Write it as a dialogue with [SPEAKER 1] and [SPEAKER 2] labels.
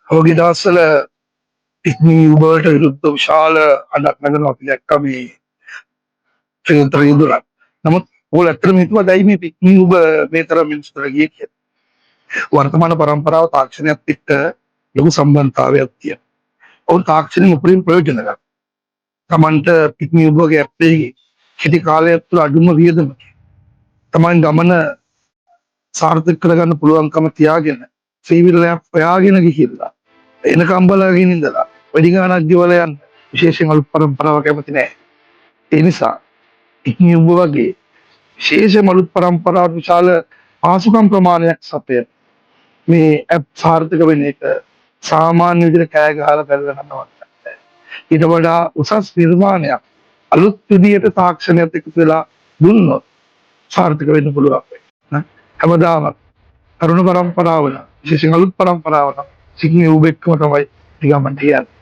[SPEAKER 1] ඔහුගේ දවස්වල ඉක්මී උබට විරුද්ධ විශාල අඩක් නැගෙන අපි දැක්ක මේ ක්ෂේත්‍ර රියදුරක්. නමුත් ඕගොල්ලෝ ඇත්තටම හිතුවා දැයි මේ ඉක්මී උබ මේ තරම් මිනිස්සුන්ට ගියේ කියලා. වර්තමාන පරම්පරාව තාක්ෂණයත් එක්ක ලොකු සම්බන්ධතාවයක් තියෙනවා. ඔවුන් තාක්ෂණයෙන් උපරිම ප්‍රයෝජන ගන්නවා. Tamanට ඉක්මී උබගේ ඇප් එකේ කෙටි කාලයක් තුළ අඩුම වියදමකින් තමන් ගමන සාර්ථක කරගන්න පුළුවන්කම තියාගෙන සීවිල්ලයක් හොයාගෙන ගිහිල්ලා එනකම් බලාගෙන ඉඳලා වැඩි ගාණක් ගෙවලා යන්න විශේෂයෙන් අලුත් පරම්පරාව කැමති නැහැ. ඒ නිසා ඉක්මී උඹ වගේ විශේෂ අලුත් පරම්පරාවට විශාල පාසුකම් ප්‍රමාණයක් සපයන මේ ඇප් සාර්ථක වෙන එක සාමාන්‍ය විදිහට කෑ ගහලා කරලා කරනවත් නැහැ. ඊට වඩා උසස් නිර්මාණයක් අලුත් විදිහට තාක්ෂණයත් එක්ක වෙලා දුන්නොත් සාර්ථක වෙන්න පුළුවන් වෙයි. හැමදාම තරුණ පරම්පරාව විශේෂයෙන් අලුත් පරම්පරාව සිංහ උබෙක්කම තමයි ටිකක් මන් කියන්නේ.